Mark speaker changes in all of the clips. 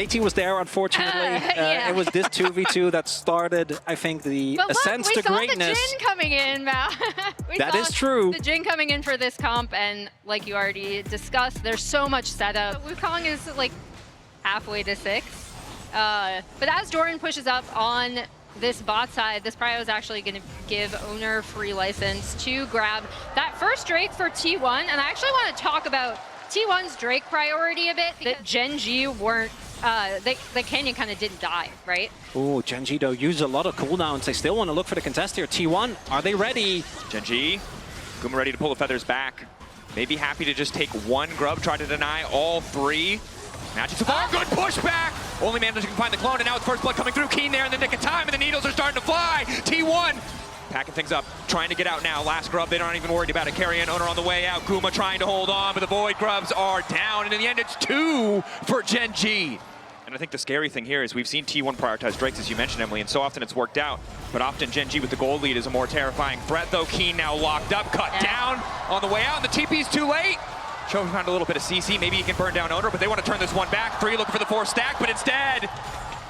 Speaker 1: KT was there, unfortunately.
Speaker 2: Yeah.
Speaker 1: It was this 2v2 that started, I think, the ascent to greatness.
Speaker 2: We saw the Jin coming in, Mal.
Speaker 1: That is true.
Speaker 2: The Jin coming in for this comp, and like you already discussed, there's so much setup. Wukong is like halfway to 6. But as Doran pushes up on this bot side, this prio is actually going to give Owner free license to grab that first Drake for T1. And I actually want to talk about T1's Drake priority a bit. That Gen.G weren't, the Canyon kind of didn't die, right?
Speaker 1: Oh, Gen.G though use a lot of cooldowns. They still want to look for the contest here. T1, are they ready?
Speaker 3: Gen.G, Guma ready to pull the feathers back. Maybe happy to just take one grub, try to deny all 3. Magic so far, good pushback! Only man that can find the clone, and now it's first blood coming through. Keen there in the nick of time, and the needles are starting to fly. T1 packing things up, trying to get out now. Last grub, they aren't even worried about it. Carry and Owner on the way out. Guma trying to hold on, but the Void grubs are down, and in the end, it's 2 for Gen.G. And I think the scary thing here is we've seen T1 prioritize Drakes, as you mentioned, Emily, and so often it's worked out. But often Gen.G with the gold lead is a more terrifying threat, though. Keen now locked up, cut down on the way out, and the TP's too late. Chovy found a little bit of CC. Maybe he can burn down Owner, but they want to turn this one back. 3 looking for the 4 stack, but instead,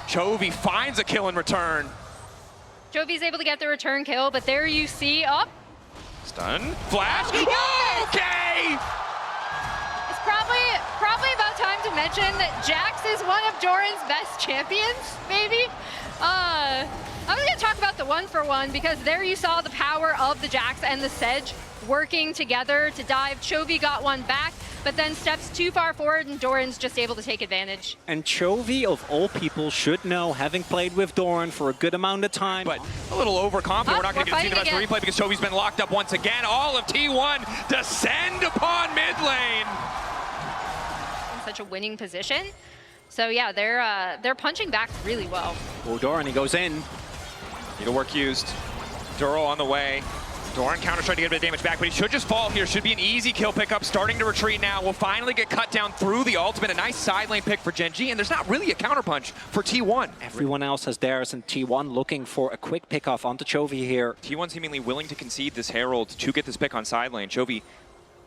Speaker 3: Chovy finds a kill in return.
Speaker 2: Jovi's able to get the return kill, but there you see,
Speaker 3: Stun, flash, okay!
Speaker 2: It's probably about time to mention that Jax is one of Doran's best champions, maybe? I'm gonna talk about the 1-for-1 because there you saw the power of the Jax and the Sedge working together to dive. Chovy got one back, but then steps too far forward and Doran's just able to take advantage.
Speaker 1: And Chovy, of all people, should know, having played with Doran for a good amount of time.
Speaker 3: But a little overconfident. We're not going to get to see the rest of the replay because Chovy's been locked up once again. All of T1 descend upon mid lane.
Speaker 2: In such a winning position. So yeah, they're punching back really well.
Speaker 1: Oh, Doran, he goes in.
Speaker 3: Needlework used. Duro on the way. Doran counter trying to get a bit of damage back, but he should just fall here. Should be an easy kill pickup. Starting to retreat now. Will finally get cut down through the ultimate. A nice side lane pick for Gen.G, and there's not really a counterpunch for T1.
Speaker 1: Everyone else has theirs, and T1 looking for a quick pick-off onto Chovy here.
Speaker 3: T1 seemingly willing to concede this Herald to get this pick on side lane. Chovy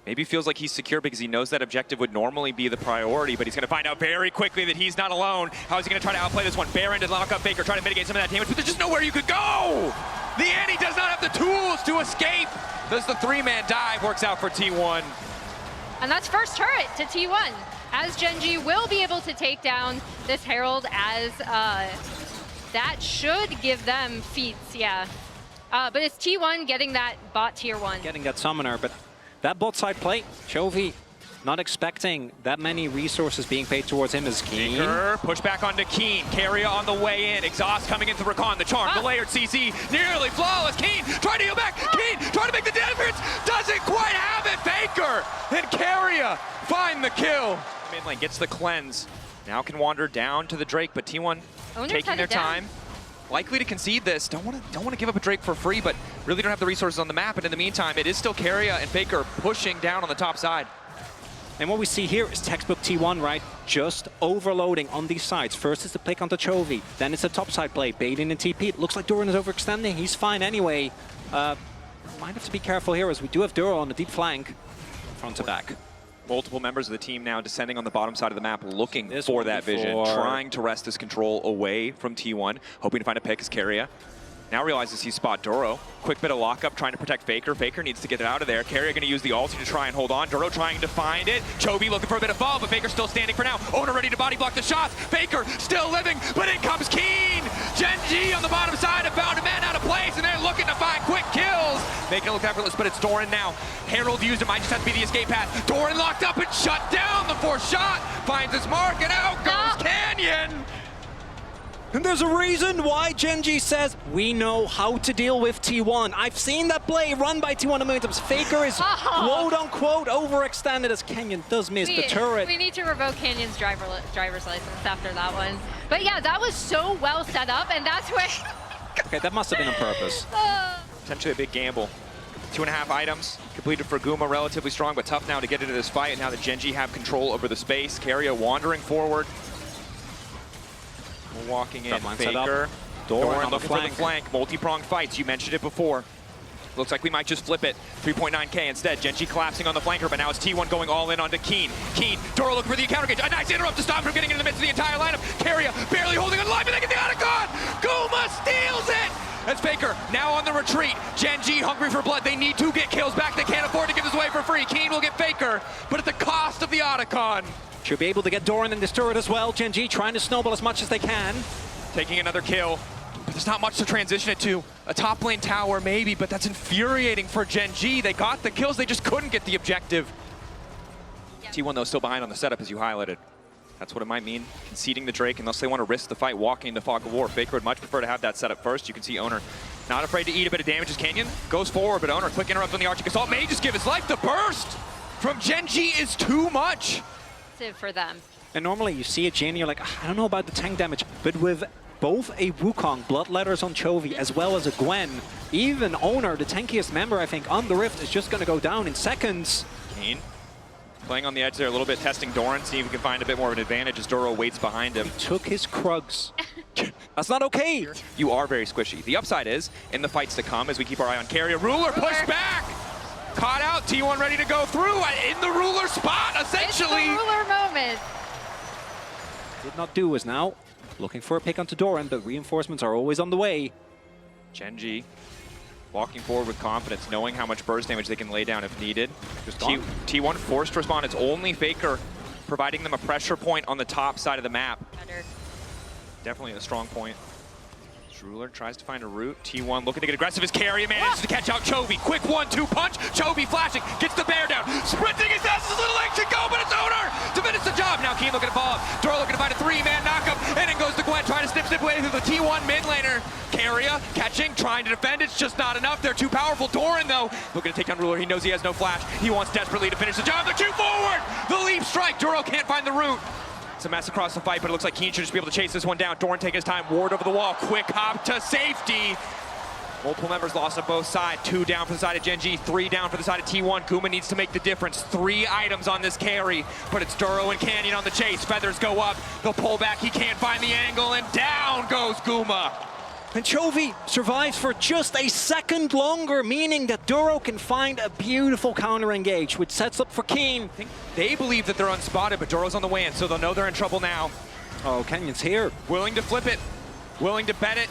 Speaker 3: maybe feels like he's secure because he knows that objective would normally be the priority, but he's going to find out very quickly that he's not alone. How is he going to try to outplay this one? Baron to lock up Faker, try to mitigate some of that damage, but there's just nowhere you could go! The Annie does not have the tools to escape! Does the 3-man dive, works out for T1.
Speaker 2: And that's first turret to T1, as Gen.G will be able to take down this Herald, as that should give them feats, yeah. But it's T1 getting that bot tier 1.
Speaker 1: Getting that summoner, but that bot side play, Chovy not expecting that many resources being paid towards him is Keen.
Speaker 3: Push back onto Keen. Carrier on the way in. Exhaust coming into Rakan. The charm, the layered CC, nearly flawless. Keen trying to heal back. Keen trying to make the difference. Doesn't quite have it. Faker and Carrier find the kill. Mid lane gets the cleanse. Now can wander down to the Drake, but T1 taking their time. Likely to concede this. Don't want to give up a Drake for free, but really don't have the resources on the map. And in the meantime, it is still Carrier and Faker pushing down on the top side.
Speaker 1: And what we see here is textbook T1, right? Just overloading on these sides. First is the pick onto Chovy, then it's a topside play, baiting and TP. It looks like Doran is overextending. He's fine anyway. Might have to be careful here as we do have Duro on the deep flank, front to back.
Speaker 3: Multiple members of the team now descending on the bottom side of the map, looking for that vision, trying to wrest this control away from T1, hoping to find a pick as Carrier. Now realizes he's spot Duro. Quick bit of lockup, trying to protect Faker. Faker needs to get it out of there. Carrier going to use the ulti to try and hold on. Duro trying to find it. Chovy looking for a bit of fall, but Faker still standing for now. Owner ready to body block the shots. Faker still living, but in comes Keen. Gen.G on the bottom side have found a man out of place, and they're looking to find quick kills. Making it look effortless, but it's Doran now. Herald used it, might just have to be the escape path. Doran locked up and shut down the 4th shot. Finds his mark, and out goes Canyon.
Speaker 1: And there's a reason why Gen.G says, we know how to deal with T1. I've seen that play run by T1 a million times. Faker is quote-unquote overextended as Canyon does miss the turret.
Speaker 2: We need to revoke Canyon's driver's license after that one. But yeah, that was so well set up, and that's where...
Speaker 1: Okay, that must have been on purpose.
Speaker 3: Potentially a big gamble. 2.5 items completed for Guma, relatively strong, but tough now to get into this fight. And now that Gen.G have control over the space. Carrier wandering forward. Walking in, Faker, Doran looking for the flank, multi-pronged fights, you mentioned it before. Looks like we might just flip it, 3.9k instead. Gen.G collapsing on the flanker, but now it's T1 going all in onto Keen. Keen, Doro looking for the counter gauge, a nice interrupt to stop him from getting into the midst of the entire lineup. now on the retreat. Gen.G hungry for blood. They need to get kills back. They can't afford to give this away for free. Keen will get Faker, but at the cost of the Otacon.
Speaker 1: Should be able to get Doran in this turret as well. Gen.G trying to snowball as much as they can.
Speaker 3: Taking another kill, but there's not much to transition it to. A top lane tower maybe, but that's infuriating for Gen.G. They got the kills, they just couldn't get the objective. Yeah. T1 though still behind on the setup as you highlighted. That's what it might mean, conceding the Drake unless they want to risk the fight walking into Fog of War. Faker would much prefer to have that setup first. You can see Owner not afraid to eat a bit of damage as Canyon goes forward, but Owner quick interrupt on the Arctic Assault may just give his life. The burst from Gen.G is too much.
Speaker 2: For them.
Speaker 1: And normally you see a Jane, you're like, I don't know about the tank damage, but with both a Wukong, Bloodletters on Chovy, as well as a Gwen, even Owner, the tankiest member, I think, on the Rift, is just going to go down in seconds.
Speaker 3: Keen playing on the edge there a little bit, testing Doran, see if he can find a bit more of an advantage as Doro waits behind him.
Speaker 1: He took his Krugs. That's not okay.
Speaker 3: You are very squishy. The upside is, in the fights to come, as we keep our eye on Carrier, Ruler push back! Caught out, T1 ready to go through, in the Ruler spot, essentially.
Speaker 2: It's the Ruler moment.
Speaker 1: Did not do as now. Looking for a pick onto Doran, but reinforcements are always on the way.
Speaker 3: Gen.G walking forward with confidence, knowing how much burst damage they can lay down if needed. T1 forced to respond. It's only Faker providing them a pressure point on the top side of the map.
Speaker 2: Better.
Speaker 3: Definitely a strong point. Ruler tries to find a route. T1 looking to get aggressive as Carrier manages to catch out Chovy. Quick 1-2 punch. Chovy flashing. Gets the bear down. Sprinting as fast as Little Egg should go, but it's Owner to finish the job. Now Keen looking to follow up. Doro looking to find a 3-man knockup. And in goes the Gwen trying to snip away through the T1 mid laner. Carrier catching, trying to defend. It's just not enough. They're too powerful. Doran though looking to take down Ruler. He knows he has no flash. He wants desperately to finish the job. The 2 forward. The leap strike. Doro can't find the route. It's a mess across the fight, but it looks like Keen should just be able to chase this one down. Doran taking his time, ward over the wall, quick hop to safety. Multiple members lost on both sides. 2 down for the side of Gen.G, 3 down for the side of T1. Guma needs to make the difference. 3 items on this carry, but it's Duro and Canyon on the chase. Feathers go up, they'll pull back, he can't find the angle, and down goes Guma.
Speaker 1: And Chovy survives for just a second longer, meaning that Duro can find a beautiful counter-engage, which sets up for Keen.
Speaker 3: They believe that they're unspotted, but Duro's on the way in, so they'll know they're in trouble now.
Speaker 1: Oh, Canyon's here.
Speaker 3: Willing to flip it, willing to bet it.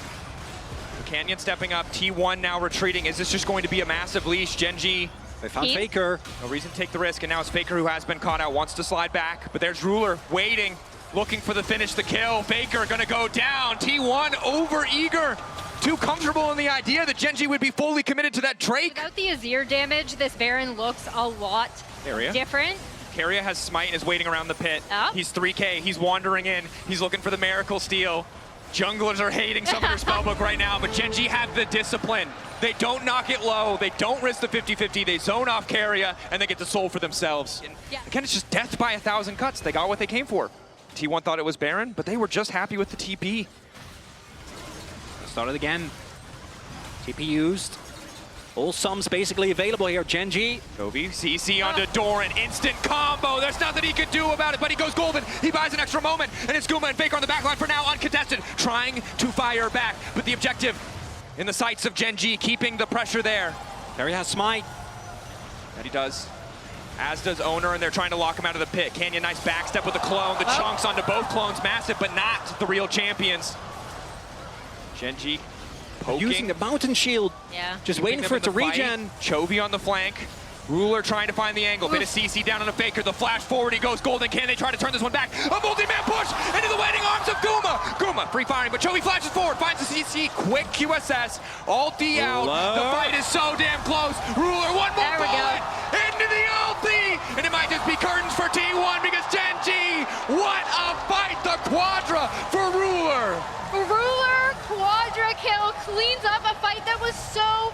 Speaker 3: Canyon stepping up, T1 now retreating. Is this just going to be a massive leash? Gen.G.
Speaker 1: They found Faker.
Speaker 3: No reason to take the risk, and now it's Faker who has been caught out, wants to slide back, but there's Ruler waiting. Looking for the finish, the kill. Faker gonna go down. T1 over eager. Too comfortable in the idea that Gen.G would be fully committed to that Drake.
Speaker 2: Without the Azir damage, this Baron looks a lot different.
Speaker 3: Carrier has Smite and is waiting around the pit.
Speaker 2: Oh.
Speaker 3: He's 3K, he's wandering in. He's looking for the Miracle Steal. Junglers are hating some of their spellbook right now, but Gen.G have the discipline. They don't knock it low, they don't risk the 50-50, they zone off Carrier, and they get the soul for themselves. And again, it's just death by 1,000 cuts. They got what they came for. T1 thought it was Baron, but they were just happy with the TP.
Speaker 1: Started again. TP used. All sums basically available here. Gen.G.
Speaker 3: Chovy, CC onto Doran, instant combo. There's nothing he can do about it, but he goes golden. He buys an extra moment, and it's Guma and Faker on the backline for now, uncontested, trying to fire back. But the objective in the sights of Gen.G, keeping the pressure there.
Speaker 1: Carrier has Smite.
Speaker 3: That he does. As does Owner, and they're trying to lock him out of the pit. Canyon, nice backstep with the clone. The chunks onto both clones, massive, but not the real champions. Gen.G poking.
Speaker 1: Using the mountain shield.
Speaker 2: Yeah.
Speaker 1: Just waiting for it to regen.
Speaker 3: Chovy on the flank. Ruler trying to find the angle. Bit of CC down on a Faker. The flash forward, he goes golden. Can they try to turn this one back? A multi-man push into the waiting arms of Guma. Guma free firing, but Chovy flashes forward, finds the CC. Quick QSS. Ulti out. The fight is so damn close. Ruler, one more bullet. Into the ulti. And it might just be curtains for T1 because Gen.G, what a fight. The quadra for Ruler.
Speaker 2: Ruler quadra kill cleans up a fight that was so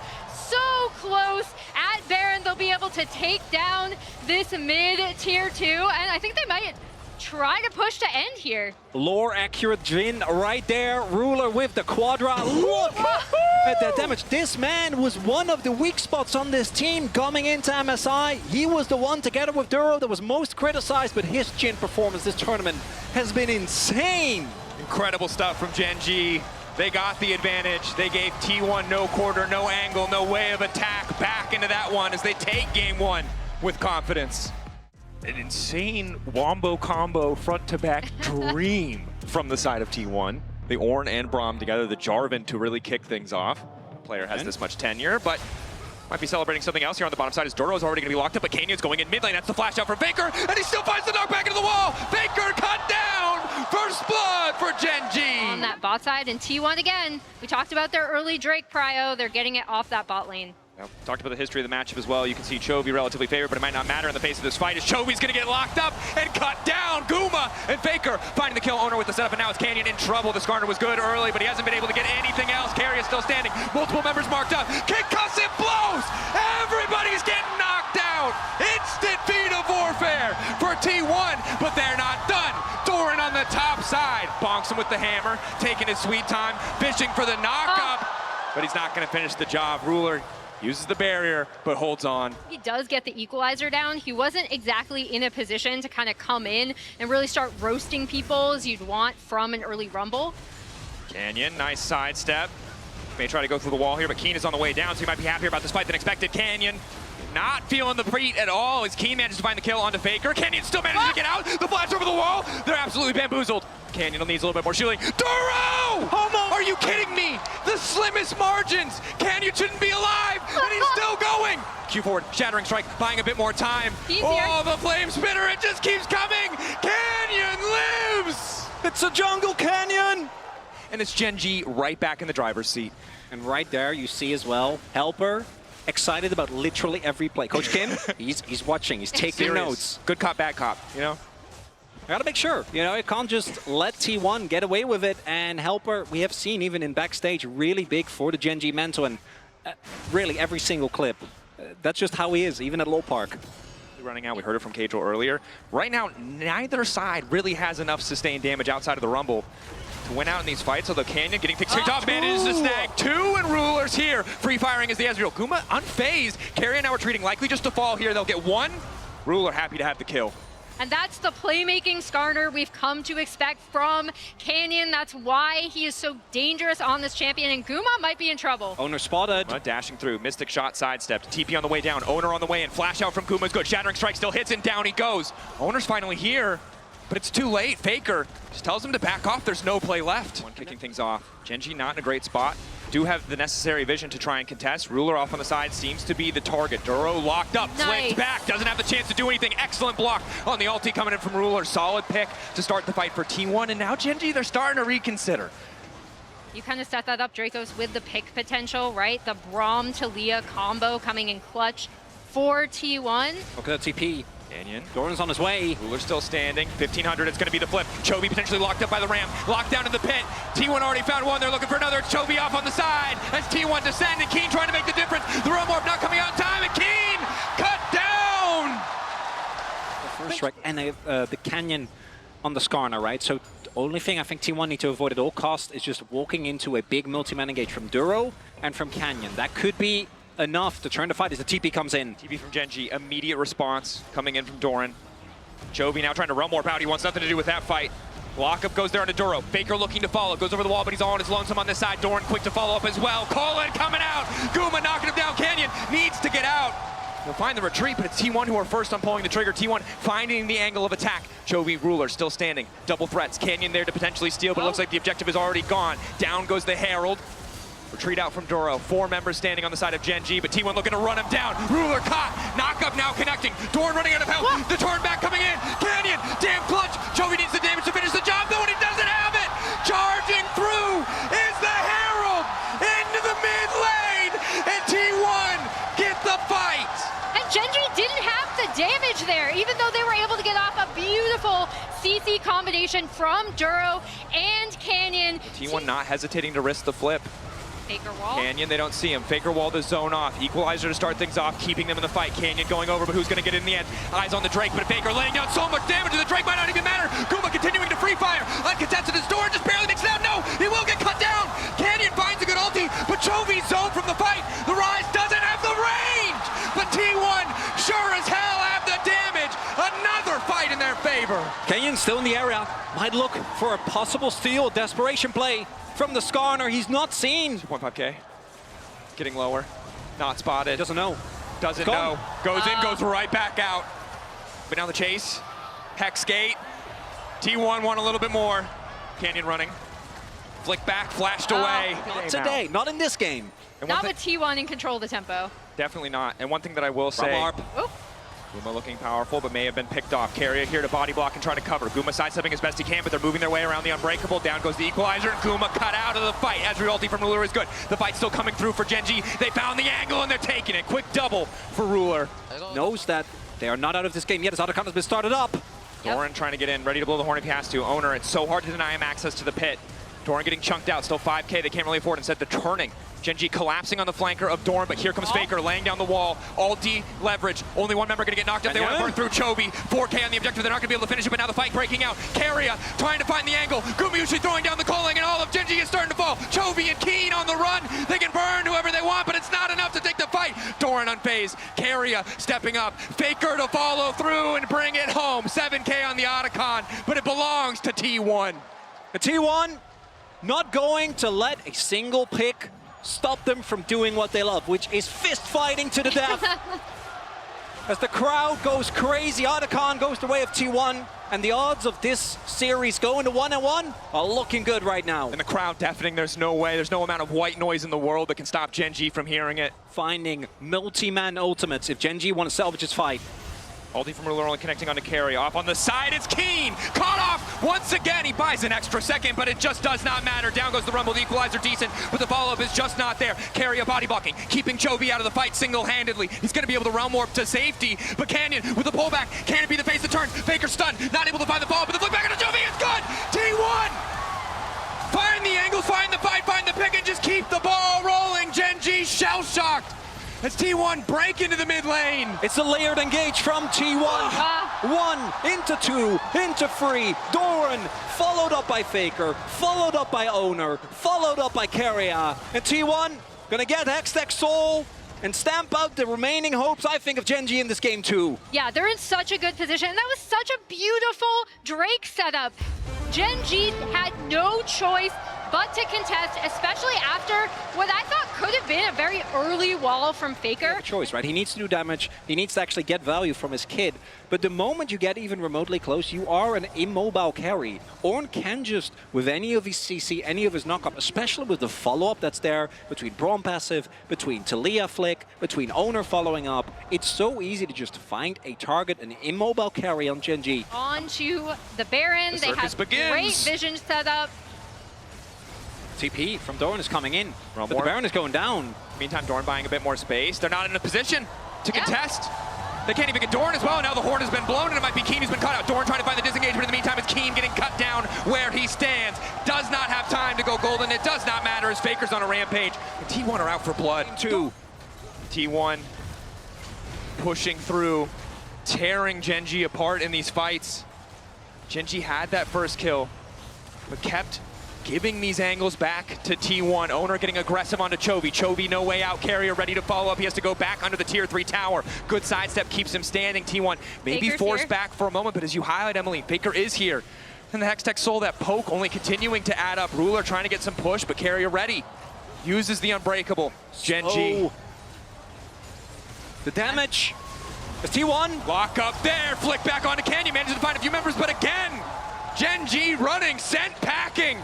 Speaker 2: close. At Baron, they'll be able to take down this mid-tier 2, and I think they might try to push to end here.
Speaker 1: Lore accurate Jin right there. Ruler with the quadra. Look at that damage. This man was one of the weak spots on this team coming into MSI. He was the one, together with Duro, that was most criticized, but his Jin performance this tournament has been insane.
Speaker 3: Incredible stuff from Gen.G. They got the advantage. They gave T1 no quarter, no angle, no way of attack back into that one as they take game 1 with confidence. An insane wombo combo front to back dream from the side of T1. The Ornn and Braum together, the Jarvan to really kick things off. player has this much tenure, but might be celebrating something else here on the bottom side as Doro's already going to be locked up, but Canyon's going in mid lane. That's the flash out for Faker, and he still finds the knockback into the wall. Faker cut down. First blood for Gen.G.
Speaker 2: On that bot side, and T1 again. We talked about their early Drake prio. They're getting it off that bot lane.
Speaker 3: Well, talked about the history of the matchup as well. You can see Chovy relatively favored, but it might not matter in the face of this fight as Chovy's going to get locked up and cut down. Guma and Faker finding the kill. Owner with the setup, and now it's Canyon in trouble. The Skarner was good early, but he hasn't been able to get anything else. Carry is still standing. Multiple members marked up. Concussive blows. Everybody's getting knocked out. Instant feat of warfare for T1, but they're not done. Doran on the top side. Bonks him with the hammer, taking his sweet time, fishing for the knock-up, but he's not going to finish the job. Ruler uses the barrier, but holds on.
Speaker 2: He does get the equalizer down. He wasn't exactly in a position to kind of come in and really start roasting people as you'd want from an early rumble.
Speaker 3: Canyon, nice sidestep. May try to go through the wall here, but Keen is on the way down, so he might be happier about this fight than expected. Canyon not feeling the beat at all as Keen manages to find the kill onto Faker. Canyon still manages to get out. The flash over the wall. They're absolutely bamboozled. Canyon needs a little bit more shielding. Doro! Are you kidding me? The slimmest margins. Canyon shouldn't be alive, and he's still going. Q forward, shattering strike, buying a bit more time. Oh, the flame spitter, it just keeps coming. Canyon lives.
Speaker 1: It's a jungle Canyon.
Speaker 3: And it's Gen.G right back in the driver's seat.
Speaker 1: And right there, you see as well, Helper, excited about literally every play. Coach Kim, he's watching, he's taking notes.
Speaker 3: Good cop, bad cop, you know?
Speaker 1: I gotta make sure, you know, it can't just let T1 get away with it. And Helper, we have seen even in backstage, really big for the Gen.G mentor, and really every single clip. That's just how he is, even at Low Park.
Speaker 3: Running out, we heard it from Cadril earlier. Right now, neither side really has enough sustained damage outside of the Rumble to win out in these fights, although Canyon getting things kicked off, manages to snag 2, and Ruler's here. Free firing is the Ezreal. Guma unfazed. Carry now retreating, likely just to fall here. They'll get 1. Ruler happy to have the kill.
Speaker 2: And that's the playmaking Skarner we've come to expect from Canyon. That's why he is so dangerous on this champion, and Guma might be in trouble.
Speaker 1: Owner spotted.
Speaker 3: Dashing through, Mystic shot sidestepped. TP on the way down, Owner on the way in. Flash out from Guma is good. Shattering strike still hits, and down he goes. Owner's finally here, but it's too late. Faker just tells him to back off. There's no play left. One kicking things off. Gen.G not in a great spot. Do have the necessary vision to try and contest. Ruler off on the side seems to be the target. Duro locked up, flicked back, doesn't have the chance to do anything. Excellent block on the ulti coming in from Ruler. Solid pick to start the fight for T1, and now Gen.G, they're starting to reconsider.
Speaker 2: You kind of set that up, Dracos, with the pick potential, right? The Braum to Leah combo coming in clutch for T1.
Speaker 1: Look at that TP.
Speaker 3: Canyon.
Speaker 1: Doran's on his way.
Speaker 3: Ruler still standing. 1500, it's going to be the flip. Chovy potentially locked up by the ramp. Locked down in the pit. T1 already found one. They're looking for another. It's Chovy off on the side. As T1 descending. Keen trying to make the difference. The Realm Warp not coming out in time. And Keen cut down.
Speaker 1: The first strike. And the Canyon on the Skarner, right? So the only thing I think T1 need to avoid at all costs is just walking into a big multi-man engage from Duro and from Canyon. That could be enough to turn the fight as the TP comes in.
Speaker 3: TP from Gen.G, immediate response coming in from Doran. Chovy now trying to Realm Warp out. He wants nothing to do with that fight. Lockup goes there onto Duro. Faker looking to follow. Goes over the wall, but he's all on his lonesome on this side. Doran quick to follow up as well. Colin coming out. Guma knocking him down. Canyon needs to get out. He'll find the retreat, but it's T1 who are first on pulling the trigger. T1 finding the angle of attack. Chovy, Ruler still standing. Double threats. Canyon there to potentially steal, but it looks like the objective is already gone. Down goes the Herald. Retreat out from Duro. 4 members standing on the side of Gen.G, but T1 looking to run him down. Ruler caught. Knockup now connecting. Doran running out of health. The turn back coming in. Canyon, damn clutch. Chovy needs the damage to finish the job, though, and he doesn't have it. Charging through is the Herald into the mid lane, and T1 get the fight.
Speaker 2: And Gen.G didn't have the damage there, even though they were able to get off a beautiful CC combination from Duro and Canyon.
Speaker 3: T1 not hesitating to risk the flip.
Speaker 2: Faker wall.
Speaker 3: Canyon, they don't see him. Faker wall the zone off. Equalizer to start things off, keeping them in the fight. Canyon going over, but who's going to get it in the end? Eyes on the Drake, but Faker laying down so much damage that the Drake might not even matter. Guma continuing to free fire. Uncontested his door, just barely makes it out. No, he will get cut down. Canyon finds a good ulti, but Chovy zone from the fight. The Rise doesn't have the range, but T1 sure as hell have the damage. Another fight in their favor.
Speaker 1: Canyon still in the area. Might look for a possible steal. Desperation play from the Skarner. He's not seen.
Speaker 3: 2.5k. Getting lower. Not spotted.
Speaker 1: Doesn't know.
Speaker 3: Doesn't know. Goes in, goes right back out. But now the chase. Hex gate. T1 want a little bit more. Canyon running. Flick back, flashed away.
Speaker 1: Not today, not in this game.
Speaker 2: Not with T1 in control of the tempo.
Speaker 3: Definitely not. And one thing that I will say,
Speaker 2: Oh.
Speaker 3: Guma looking powerful, but may have been picked off. Carrier here to body block and try to cover. Guma sidestepping as best he can, but they're moving their way around the Unbreakable. Down goes the Equalizer, and Guma cut out of the fight. Ezreal ulti from Ruler is good. The fight's still coming through for Gen.G. They found the angle, and they're taking it. Quick double for Ruler.
Speaker 1: Knows that they are not out of this game yet, as Otacon has been started up.
Speaker 3: Doran trying to get in, ready to blow the horn if he has to. Owner, it's so hard to deny him access to the pit. Doran getting chunked out, still 5K, they can't really afford it. Instead, they're turning. Gen.G collapsing on the flanker of Doran, but here comes Faker laying down the wall. All D leverage. Only one member gonna get knocked up. They want to burn through Chovy. 4K on the objective. They're not gonna be able to finish it, but now the fight breaking out. Carrier trying to find the angle. Gumayushi throwing down the calling, and all of Gen.G is starting to fall. Chovy and Keen on the run. They can burn whoever they want, but it's not enough to take the fight. Doran unfazed. Carrier stepping up. Faker to follow through and bring it home. 7K on the Otacon, but it belongs to T1.
Speaker 1: The T1 not going to let a single pick stop them from doing what they love, which is fist fighting to the death. As the crowd goes crazy, Otacon goes the way of T1, and the odds of this series going to 1-1 are looking good right now.
Speaker 3: And the crowd deafening, there's no way, there's no amount of white noise in the world that can stop Gen.G from hearing it.
Speaker 1: Finding multi-man ultimates if Gen.G want to salvage this fight.
Speaker 3: Ulti from Ruler only connecting onto Carrier. Off on the side, it's Keen! Caught off once again! He buys an extra second, but it just does not matter. Down goes the Rumble, the Equalizer decent, but the follow-up is just not there. Carrier body blocking, keeping Chovy out of the fight single-handedly. He's gonna be able to realm warp to safety, but Canyon with the pullback, can it be the face that turns? Faker stunned, not able to find the follow-up, but the flick back into Chovy, it's good! T1! Find the angles, find the fight, find the pick, and just keep the ball rolling. Gen.G shell-shocked. As T1 break into the mid lane.
Speaker 1: It's a layered engage from T1. 1 into 2 into 3. Doran followed up by Faker, followed up by Owner, followed up by Carrier. And T1 gonna get Hextech Soul and stamp out the remaining hopes, I think, of Gen.G in this game too.
Speaker 2: Yeah, they're in such a good position. And that was such a beautiful Drake setup. Gen.G had no choice but to contest, especially after what I thought could have been a very early wall from Faker.
Speaker 1: No choice, right? He needs to do damage. He needs to actually get value from his kid. But the moment you get even remotely close, you are an immobile carry. Ornn can just, with any of his CC, any of his knockup, especially with the follow-up that's there, between Braum passive, between Talia flick, between Owner following up, it's so easy to just find a target, an immobile carry on Gen.G.
Speaker 2: On to the Baron. They have great vision set up.
Speaker 1: TP from Doran is coming in, but the Baron is going down.
Speaker 3: Meantime, Doran buying a bit more space. They're not in a position to contest. They can't even get Doran as well. Now the horn has been blown, and it might be Keen who's been cut out. Doran trying to find the disengagement. In the meantime, it's Keen getting cut down where he stands. Does not have time to go golden. It does not matter as Faker's on a rampage. And T1 are out for blood. T1 pushing through, tearing Gen.G apart in these fights. Gen.G had that first kill, but kept giving these angles back to T1. Owner getting aggressive onto Chovy. Chovy no way out. Carrier ready to follow up. He has to go back under the tier 3 tower. Good sidestep keeps him standing. T1 maybe forced back for a moment, but as you highlight, Emily, Faker is here. And the Hextech Soul, that poke only continuing to add up. Ruler trying to get some push, but Carrier ready. Uses the Unbreakable. Gen.G.
Speaker 1: The damage. It's T1.
Speaker 3: Lock up there. Flick back onto Canyon. Manages to find a few members, but again, Gen.G running, sent packing.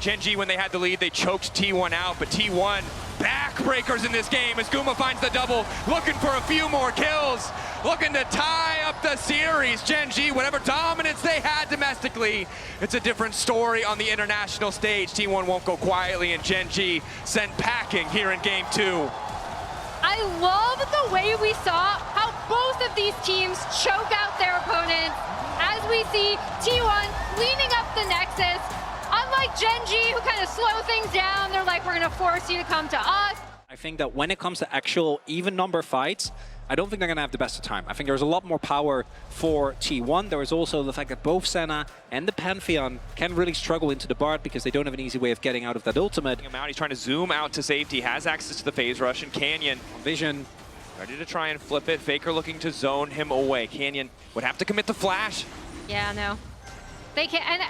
Speaker 3: Gen.G, when they had the lead, they choked T1 out, but T1 backbreakers in this game as Guma finds the double, looking for a few more kills, looking to tie up the series. Gen.G, whatever dominance they had domestically, it's a different story on the international stage. T1 won't go quietly, and Gen.G sent packing here in game 2.
Speaker 2: I love the way we saw how both of these teams choke out their opponents as we see T1 cleaning up the Nexus. Unlike Gen.G, who kind of slow things down, they're like, we're going to force you to come to us.
Speaker 1: I think that when it comes to actual even number fights, I don't think they're going to have the best of time. I think there's a lot more power for T1. There is also the fact that both Senna and the Pantheon can really struggle into the Bard because they don't have an easy way of getting out of that ultimate.
Speaker 3: He's trying to zoom out to safety, has access to the phase rush, and Canyon
Speaker 1: Vision
Speaker 3: ready to try and flip it. Faker looking to zone him away. Canyon would have to commit the flash.
Speaker 2: Yeah, no. They can't. And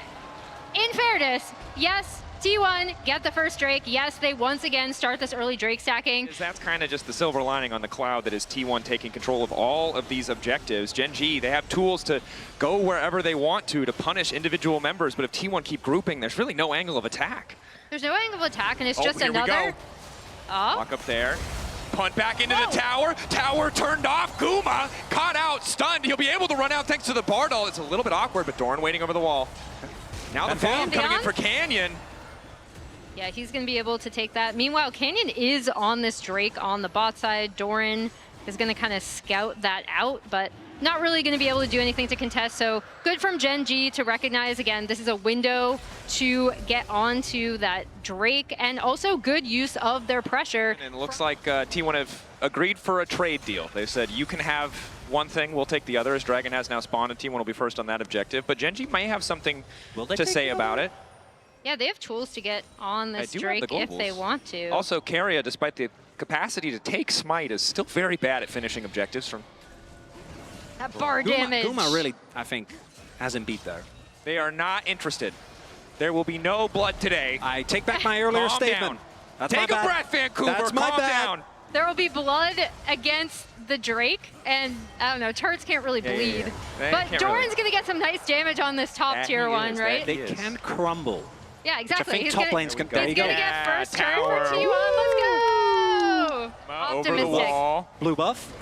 Speaker 2: in fairness, yes, T1 get the first Drake. Yes, they once again start this early Drake stacking.
Speaker 3: That's kind of just the silver lining on the cloud that is T1 taking control of all of these objectives. Gen.G, they have tools to go wherever they want to punish individual members, but if T1 keep grouping, there's really no angle of attack.
Speaker 2: There's no angle of attack, and it's just
Speaker 3: here we
Speaker 2: another.
Speaker 3: go.
Speaker 2: Oh,
Speaker 3: Walk up there. Punt back into the tower. Tower turned off. Guma caught out, stunned. He'll be able to run out thanks to the Bardal. It's a little bit awkward, but Doran waiting over the wall. Now the bomb coming in for Canyon.
Speaker 2: yeah, he's going to be able to take that. Meanwhile, Canyon is on this Drake on the bot side. Doran is going to kind of scout that out, but not really going to be able to do anything to contest. So good from Gen.G to recognize, again, this is a window to get onto that Drake, and also good use of their pressure.
Speaker 3: And it looks like T1 have agreed for a trade deal. They said, you can have one thing, we'll take the other, as Dragon has now spawned, and T1 will be first on that objective. But Gen.G may have something to say about it.
Speaker 2: Yeah, they have tools to get on this Drake if they want to.
Speaker 3: Also, Keria, despite the capacity to take Smite, is still very bad at finishing objectives from...
Speaker 2: That bar damage.
Speaker 1: Guma really, I think, hasn't beat there.
Speaker 3: They are not interested. There will be no blood today.
Speaker 1: I take back my earlier statement.
Speaker 3: That's take a breath, Vancouver.
Speaker 1: That's my
Speaker 3: Calm
Speaker 1: bad.
Speaker 3: down.
Speaker 2: There will be blood against the Drake, and I don't know, turrets can't really bleed. But Doran's going to get some nice damage on this top tier one, right?
Speaker 1: They can crumble.
Speaker 2: Yeah, exactly.
Speaker 1: He's top lane's going to
Speaker 2: get first turn for T1. Let's go!
Speaker 3: Over the wall.
Speaker 1: Blue buff.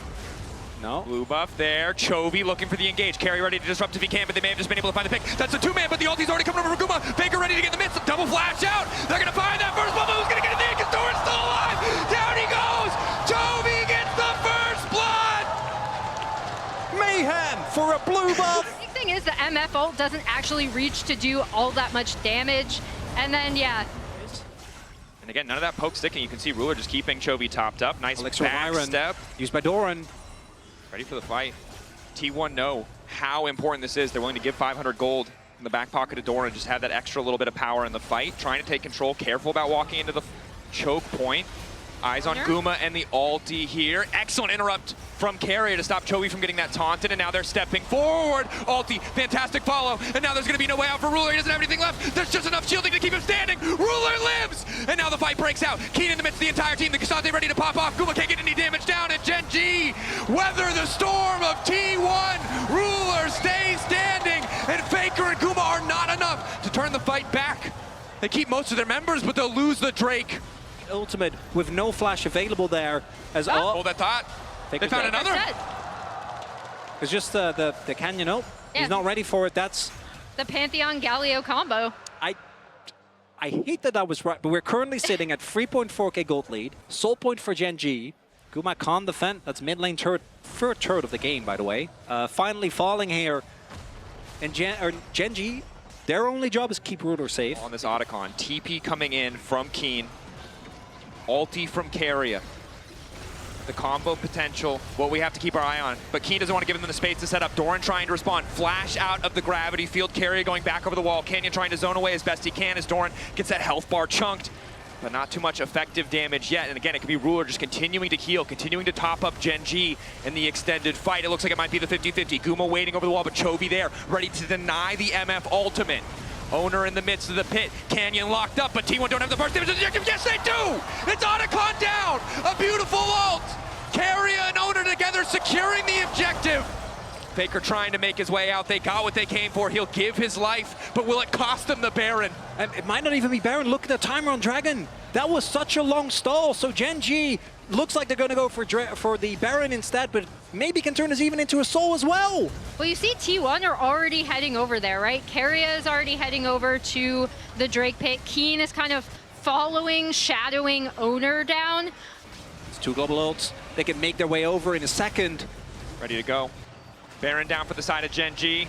Speaker 1: No.
Speaker 3: Blue buff there. Chovy looking for the engage. Carry ready to disrupt if he can, but they may have just been able to find the pick. That's a two-man, but the ulti's already coming over for Guma. Faker ready to get in the midst. Double flash out. They're going to find that first bubble. Who's going to get it there? Because Doran's still alive. Down he goes. Chovy gets the first blood.
Speaker 1: Mayhem for a blue buff.
Speaker 2: The big thing is the MF ult doesn't actually reach to do all that much damage. And then, yeah.
Speaker 3: And again, none of that poke sticking. You can see Ruler just keeping Chovy topped up. Nice
Speaker 1: Elixir
Speaker 3: back step.
Speaker 1: Used by Doran.
Speaker 3: Ready for the fight. T1 know how important this is. They're willing to give 500 gold in the back pocket of Doran, just have that extra little bit of power in the fight. Trying to take control, careful about walking into the choke point. Eyes on Guma and the ulti here. Excellent interrupt from Keria to stop Chovy from getting that taunted, and now they're stepping forward. Ulti, fantastic follow, and now there's going to be no way out for Ruler. He doesn't have anything left. There's just enough shielding to keep him standing. Ruler lives, and now the fight breaks out. Keen in the midst of the entire team. The Kashante ready to pop off. Guma can't get any damage down, and Gen.G weather the storm of T1. Ruler stays standing, and Faker and Guma are not enough to turn the fight back. They keep most of their members, but they'll lose the Drake.
Speaker 1: Ultimate with no flash available there. As
Speaker 3: Hold that thought. They found another.
Speaker 1: It's just the Canyon ult. Yeah. He's not ready for it. That's
Speaker 2: the Pantheon Galio combo.
Speaker 1: I hate that was right, but we're currently sitting at 3.4k gold lead. Soul point for Gen.G. Guma can't defend. That's mid lane third of the game, by the way. Finally falling here. And Gen.G, their only job is keep Ruler safe.
Speaker 3: On this Otacon, TP coming in from Keen. Ulti from Keria. The combo potential, what we have to keep our eye on. But Keen doesn't want to give them the space to set up. Doran trying to respond. Flash out of the gravity field. Keria going back over the wall. Canyon trying to zone away as best he can as Doran gets that health bar chunked. But not too much effective damage yet. And again, it could be Ruler just continuing to heal, continuing to top up Gen.G in the extended fight. It looks like it might be the 50-50. Guma waiting over the wall, but Chovy there, ready to deny the MF ultimate. Owner in the midst of the pit. Canyon locked up, but T1 don't have the first damage objective. Yes, they do! It's Otacon down! A beautiful ult! Keria and Owner together securing the objective. Faker trying to make his way out. They got what they came for. He'll give his life, but will it cost him the Baron?
Speaker 1: And it might not even be Baron. Look at the timer on Dragon. That was such a long stall. So Gen.G looks like they're going to go for the Baron instead, but maybe can turn this even into a Soul as well.
Speaker 2: Well, you see T1 are already heading over there, right? Keria is already heading over to the Drake pit. Keen is kind of following, shadowing Owner down.
Speaker 1: It's two global ults. They can make their way over in a second.
Speaker 3: Ready to go. Baron down for the side of Gen.G.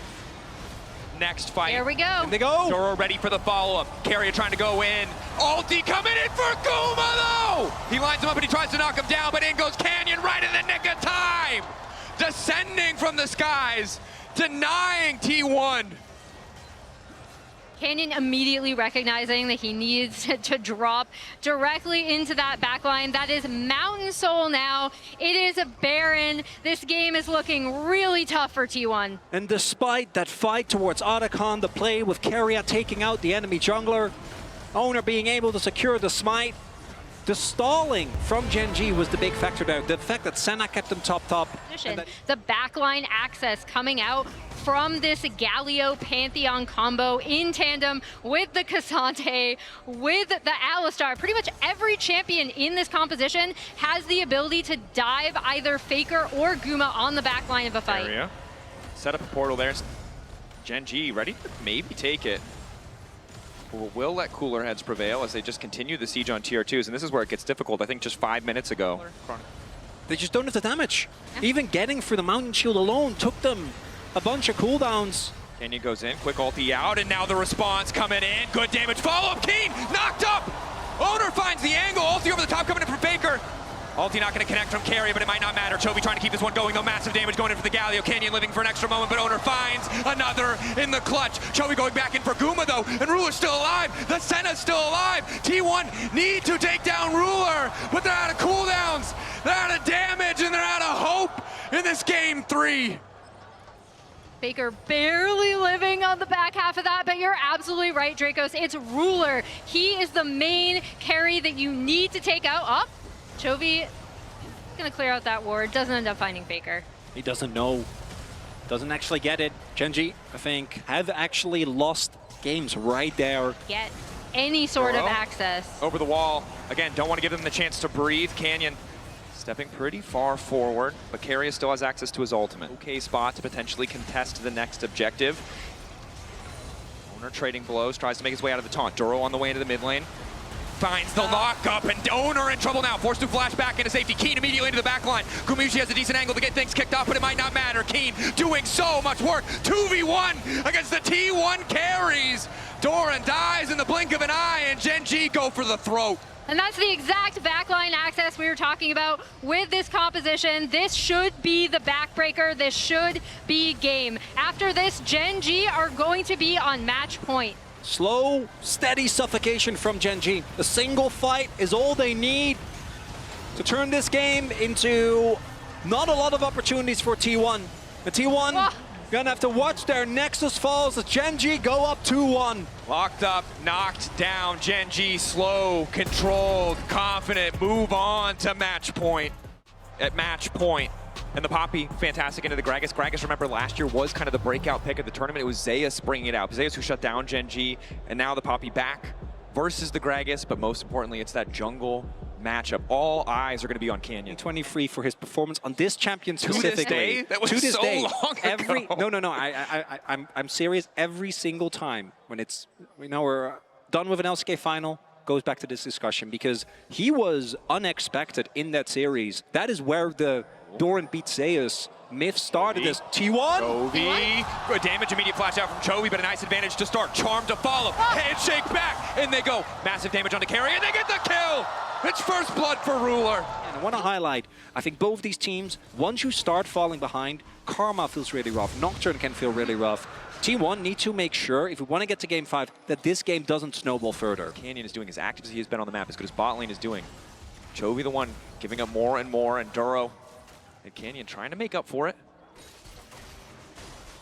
Speaker 3: Next fight.
Speaker 2: There we go.
Speaker 1: And they go.
Speaker 3: Zoro ready for the follow-up. Keria trying to go in. Ulti coming in for Guma, though! He lines him up and he tries to knock him down, but in goes Canyon right in the nick of time! Descending from the skies, denying T1.
Speaker 2: Canyon immediately recognizing that he needs to drop directly into that backline. That is Mountain Soul now. It is a Baron. This game is looking really tough for T1.
Speaker 1: And despite that fight towards Otacon, the play with Keria taking out the enemy jungler, Owner being able to secure the smite, the stalling from Gen.G was the big factor there. The fact that Senna kept them top.
Speaker 2: The backline access coming out from this Galio Pantheon combo in tandem with the Cassante, with the Alistar. Pretty much every champion in this composition has the ability to dive either Faker or Guma on the back line of a fight.
Speaker 3: Area. Set up a portal there. Gen.G ready to maybe take it. Will let cooler heads prevail as they just continue the siege on tier 2s, and this is where it gets difficult. I think just 5 minutes ago.
Speaker 1: They just don't have the damage. Even getting through the Mountain Shield alone took them a bunch of cooldowns.
Speaker 3: Canyon goes in, quick ulti out, and now the response coming in. Good damage, follow-up, Keen, knocked up! Owner finds the angle, ulti over the top coming in from Faker. Ulti not going to connect from carry, but it might not matter. Chovy trying to keep this one going, though. Massive damage going in for the Galio. Canyon living for an extra moment, but Owner finds another in the clutch. Chovy going back in for Guma, though, and Ruler's still alive. The Senna's still alive. T1 need to take down Ruler, but they're out of cooldowns. They're out of damage, and they're out of hope in this game 3.
Speaker 2: Faker barely living on the back half of that, but you're absolutely right, Dracos. It's Ruler. He is the main carry that you need to take out. Up. Chovy gonna clear out that ward, doesn't end up finding Faker.
Speaker 1: He doesn't know, doesn't actually get it. Gen.G, I think, have actually lost games right there.
Speaker 2: Get any sort of access.
Speaker 3: Over the wall. Again, don't want to give them the chance to breathe. Canyon stepping pretty far forward, but Carrier still has access to his ultimate. Okay spot to potentially contest the next objective. Owner trading blows, tries to make his way out of the taunt. Duro on the way into the mid lane. Finds the lockup, and Owner in trouble now. Forced to flash back into safety. Keen immediately into the back line. Gumayushi has a decent angle to get things kicked off, but it might not matter. Keen doing so much work. 2v1 against the T1 carries. Doran dies in the blink of an eye, and Gen.G go for the throat.
Speaker 2: And that's the exact backline access we were talking about with this composition. This should be the backbreaker. This should be game. After this, Gen.G are going to be on match point.
Speaker 1: Slow, steady suffocation from Gen.G. A single fight is all they need to turn this game into not a lot of opportunities for T1. The T1 gonna have to watch their nexus falls as Gen.G go up 2-1.
Speaker 3: Locked up, knocked down. Gen.G slow, controlled, confident, move on to match point. At match point. And the Poppy, fantastic into the Gragas. Gragas, remember, last year was kind of the breakout pick of the tournament. It was Zeus bringing it out. Zeus who shut down Gen.G, and now the Poppy back versus the Gragas, but most importantly, it's that jungle matchup. All eyes are going to be on Canyon.
Speaker 1: 23 for his performance on this champion specifically.
Speaker 3: To this day? That was so long ago.
Speaker 1: No. I'm serious. Every single time when it's, we're done with an LCK final, goes back to this discussion because he was unexpected in that series. That is where the Doran beat Zeus myth started. This T1.
Speaker 3: Chovy. Good damage, immediate flash out from Chovy, but a nice advantage to start. Charm to follow. Handshake back, and they go. Massive damage on the carry, and they get the kill. It's first blood for Ruler.
Speaker 1: And I want to highlight, I think both these teams, once you start falling behind, Karma feels really rough. Nocturne can feel really rough. T1 need to make sure, if we want to get to game 5, that this game doesn't snowball further.
Speaker 3: Canyon is doing as active as he has been on the map, as good as bot lane is doing. Chovy the one giving up more and more, and Duro and Canyon trying to make up for it.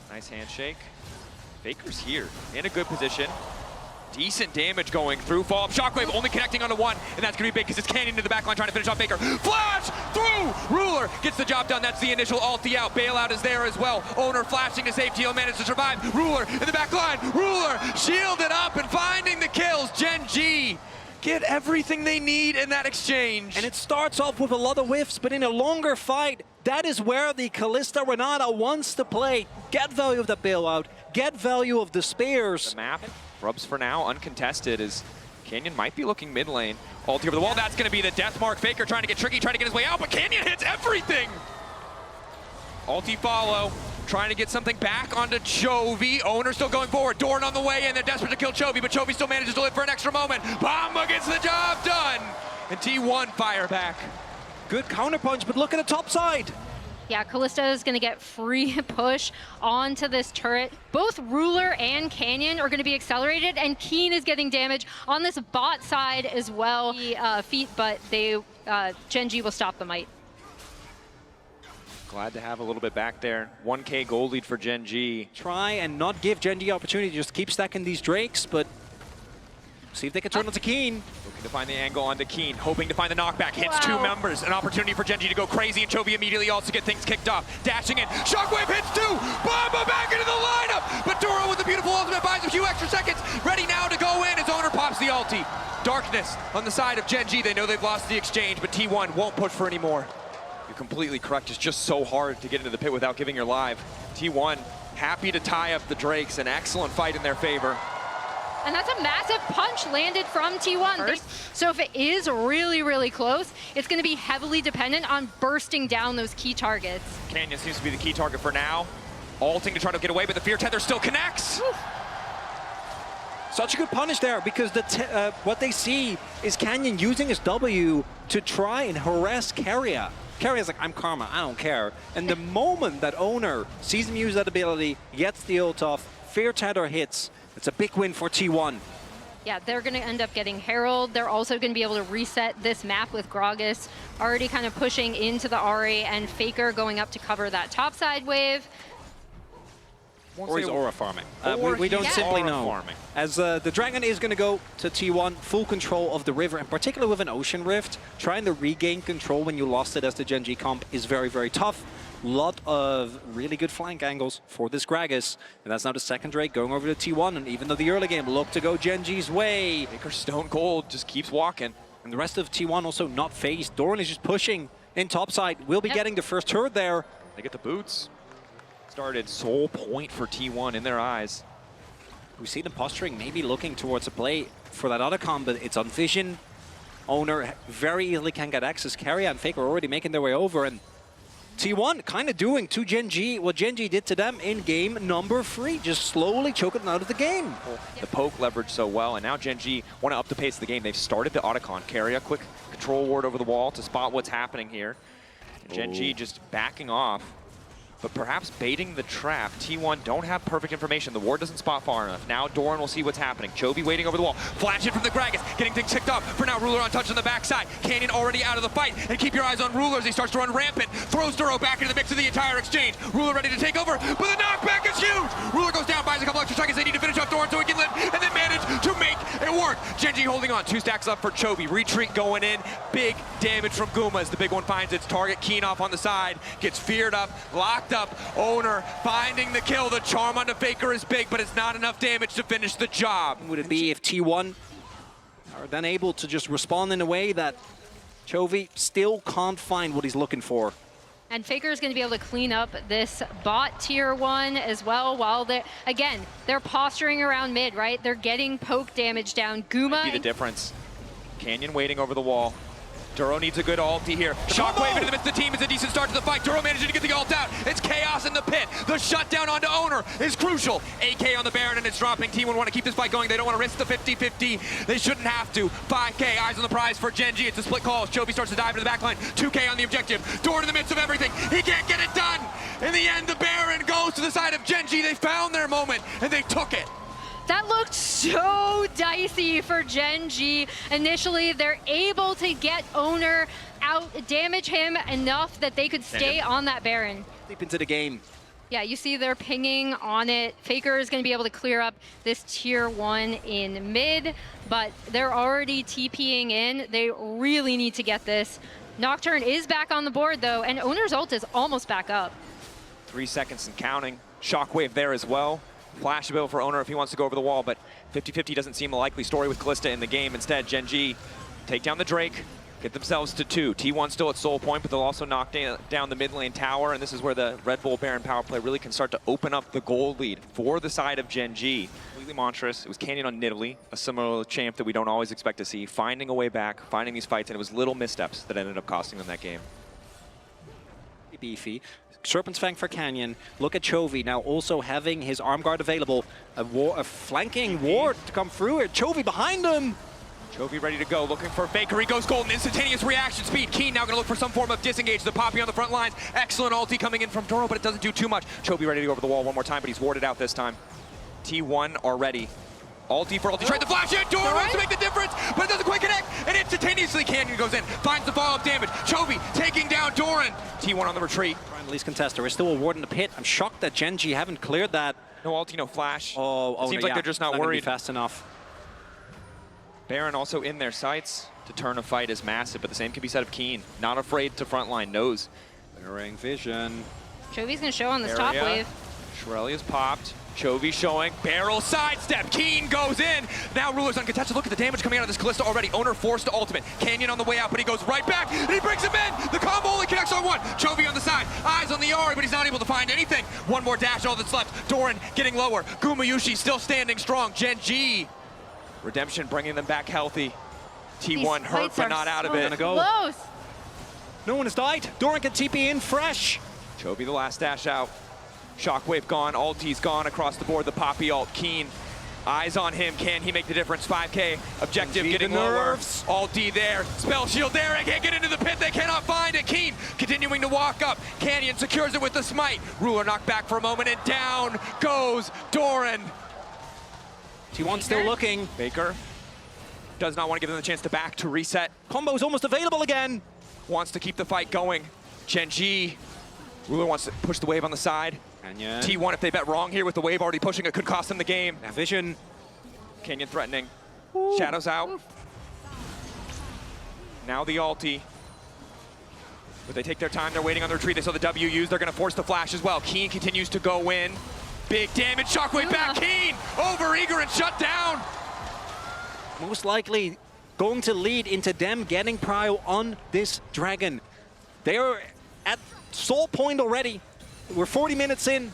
Speaker 3: Nice handshake. Faker's here in a good position. Decent damage going through. Follow-up Shockwave only connecting onto one, and that's going to be big because it's Canyon in the back line trying to finish off Faker. Flash through! Ruler gets the job done. That's the initial ulti out. Bailout is there as well. Owner flashing to safety. He'll manage to survive. Ruler in the back line. Ruler shielded up and finding the kills. Gen.G get everything they need in that exchange.
Speaker 1: And it starts off with a lot of whiffs, but in a longer fight, that is where the Kalista Renata wants to play. Get value of the bailout, get value of the spears.
Speaker 3: The map, Rubs for now, uncontested, as Canyon might be looking mid lane. Ulti over the wall, that's going to be the death mark. Faker trying to get tricky, trying to get his way out, but Canyon hits everything! Ulti follow, trying to get something back onto Chovy. Owner still going forward, Doran on the way in, they're desperate to kill Chovy, but Chovy still manages to live for an extra moment. Bomba gets the job done! And T1 fire back.
Speaker 1: Good counterpunch, but look at the top side.
Speaker 2: Yeah, Kalista is going to get free push onto this turret. Both Ruler and Canyon are going to be accelerated, and Keen is getting damage on this bot side as well. Feet, but they Gen.G will stop the might.
Speaker 3: Glad to have a little bit back there. 1K gold lead for Gen.G.
Speaker 1: Try and not give Gen.G opportunity, just keep stacking these Drakes, but See if they can turn onto Keen.
Speaker 3: Looking to find the angle onto Keen, hoping to find the knockback. Hits two members. An opportunity for Gen.G to go crazy, and Chovy immediately also get things kicked off. Dashing in. Shockwave hits two. Bomba back into the lineup. But Duro with the beautiful ultimate buys a few extra seconds. Ready now to go in as Owner pops the ulti. Darkness on the side of Gen.G. They know they've lost the exchange, but T1 won't push for any more. You're completely correct. It's just so hard to get into the pit without giving your life. T1 happy to tie up the Drakes. An excellent fight in their favor.
Speaker 2: And that's a massive punch landed from T1. So if it is really, really close, it's going to be heavily dependent on bursting down those key targets.
Speaker 3: Canyon seems to be the key target for now. Ulting to try to get away, but the Fear Tether still connects.
Speaker 1: Such a good punish there, because what they see is Canyon using his W to try and harass Keria. Keria's like, I'm Karma, I don't care. And the moment that Owner sees him use that ability, gets the ult off, Fear Tether hits, it's a big win for T1.
Speaker 2: Yeah, they're going to end up getting Herald. They're also going to be able to reset this map with Gragas already kind of pushing into the Ahri, and Faker going up to cover that topside wave.
Speaker 1: Or he's aura farming. We don't
Speaker 2: he's
Speaker 1: simply
Speaker 3: aura
Speaker 1: know.
Speaker 3: farming.
Speaker 1: As the Dragon is going to go to T1, full control of the river, and particularly with an Ocean Rift, trying to regain control when you lost it as the Gen.G comp is very, very tough. Lot of really good flank angles for this Gragas, and that's now the second Drake going over to T1, and even though the early game looked to go Gen.G's way,
Speaker 3: Baker stone cold, just keeps walking.
Speaker 1: and the rest of T1 also not phased. Doran is just pushing in topside. We'll be getting the first turret there.
Speaker 3: They get the boots. Started sole point for T1 in their eyes.
Speaker 1: We see them posturing, maybe looking towards a play for that other combo. It's on Vision. Owner very easily can get access. Keria and Faker are already making their way over, and T1 kind of doing to Gen.G what Gen.G did to them in game number 3, just slowly choking them out of the game.
Speaker 3: The poke leveraged so well, and now Gen.G want to up the pace of the game. They've started the Otacon. Keria, quick control ward over the wall to spot what's happening here. And Gen.G just backing off, but perhaps baiting the trap. T1 don't have perfect information. The ward doesn't spot far enough. Now Doran will see what's happening. Chovy waiting over the wall. Flash in from the Gragas, getting things ticked off. For now, Ruler on touch on the backside. Canyon already out of the fight. And keep your eyes on Ruler as he starts to run rampant. Throws Duro back into the mix of the entire exchange. Ruler ready to take over, but the knockback is huge! Ruler goes down, buys a couple extra seconds. They need to finish off Doran so he can live, and then manage to make it work. Gen.G holding on. 2 stacks up for Chovy. Retreat going in. Big damage from Guma as the big one finds its target. Keen off on the side. Gets feared up, locked up. Owner finding the kill. The charm onto Faker is big, but it's not enough damage to finish the job.
Speaker 1: Would it be if T1 are then able to just respond in a way that Chovy still can't find what he's looking for?
Speaker 2: And Faker is going to be able to clean up this bot tier 1 as well, while they're posturing around mid, right? They're getting poke damage down. Guma
Speaker 3: Might be the difference. Canyon waiting over the wall. Duro needs a good ulti here. Shockwave into the midst of the team is a decent start to the fight. Duro managing to get the ult out. It's chaos in the pit. The shutdown onto Owner is crucial. AK on the Baron and it's dropping. T1 want to keep this fight going. They don't want to risk the 50-50. They shouldn't have to. 5K, eyes on the prize for Gen.G. It's a split call. Chovy starts to dive into the backline. 2K on the objective. Doran in the midst of everything. He can't get it done. In the end, the Baron goes to the side of Gen.G. They found their moment and they took it.
Speaker 2: That looked so dicey for Gen.G. Initially, they're able to get Owner out, damage him enough that they could stay on that Baron.
Speaker 1: Deep into the game.
Speaker 2: Yeah, you see they're pinging on it. Faker is going to be able to clear up this tier 1 in mid, but they're already TPing in. They really need to get this. Nocturne is back on the board, though, and Owner's ult is almost back up.
Speaker 3: 3 seconds and counting. Shockwave there as well. Flash ability for Owner if he wants to go over the wall, but 50-50 doesn't seem a likely story with Callista in the game. Instead, Gen.G take down the Drake, get themselves to 2. T1 still at soul point, but they'll also knock down the mid lane tower, and this is where the Red Bull Baron power play really can start to open up the gold lead for the side of Gen.G. Completely monstrous. It was Canyon on Nidalee, a similar champ that we don't always expect to see, finding a way back, finding these fights, and it was little missteps that ended up costing them that game.
Speaker 1: Beefy. Serpent's Fang for Canyon. Look at Chovy now also having his arm guard available. A flanking ward to come through here. Chovy behind him.
Speaker 3: Chovy ready to go, looking for Faker. He goes golden, instantaneous reaction speed. Keen now going to look for some form of disengage. The Poppy on the front lines. Excellent ulti coming in from Duro, but it doesn't do too much. Chovy ready to go over the wall one more time, but he's warded out this time. T1 are ready. Ulti for ulti. Tried to flash in. Duro wants to make the difference, but it doesn't quite connect. And instantaneously, Canyon goes in. Finds the follow-up damage. Chovy taking down Doran. T1 on the retreat.
Speaker 1: Trying to at least contest. There is still a ward in the pit. I'm shocked that Gen.G haven't cleared that.
Speaker 3: No ulti, no flash.
Speaker 1: Oh,
Speaker 3: it seems like they're just not worried.
Speaker 1: Fast enough.
Speaker 3: Baron also in their sights to turn a fight is massive, but the same can be said of Keen. Not afraid to frontline, knows.
Speaker 1: Mirroring vision.
Speaker 2: Chovy's gonna show on this top wave.
Speaker 3: Shirelia's popped. Chovy showing. Barrel sidestep. Keen goes in. Now Ruler's uncontested. Look at the damage coming out of this Kalista already. Owner forced to ultimate. Canyon on the way out, but he goes right back, and he brings him in. The combo only connects on one. Chovy on the side. Eyes on the Yari, but he's not able to find anything. One more dash, all that's left. Doran getting lower. Gumayushi still standing strong. Gen.G. Redemption bringing them back healthy. T1 hurt, but not out of it.
Speaker 2: Close.
Speaker 1: No one has died. Doran can TP in fresh.
Speaker 3: Chovy the last dash out. Shockwave gone, ulti's gone across the board, the Poppy ult. Keen, eyes on him, can he make the difference? 5K, objective getting lower. Ulti there, spell shield there, they can't get into the pit, they cannot find it. Keen continuing to walk up, Canyon secures it with the smite. Ruler knocked back for a moment, and down goes Doran.
Speaker 1: T1 still looking.
Speaker 3: Baker does not want to give them the chance to back, to reset.
Speaker 1: Combo's almost available again.
Speaker 3: Wants to keep the fight going. Gen.G, Ruler wants to push the wave on the side.
Speaker 1: Canyon.
Speaker 3: T1, if they bet wrong here with the wave already pushing, it could cost them the game.
Speaker 1: Now vision.
Speaker 3: Canyon threatening.
Speaker 2: Ooh.
Speaker 3: Shadows out.
Speaker 2: Ooh.
Speaker 3: Now the ulti. But they take their time, they're waiting on the retreat. They saw the W used, they're gonna force the flash as well. Keen continues to go in. Big damage, Shockwave back, Keen! Over eager and shut down!
Speaker 1: Most likely going to lead into them getting prio on this dragon. They are at soul point already. We're 40 minutes in.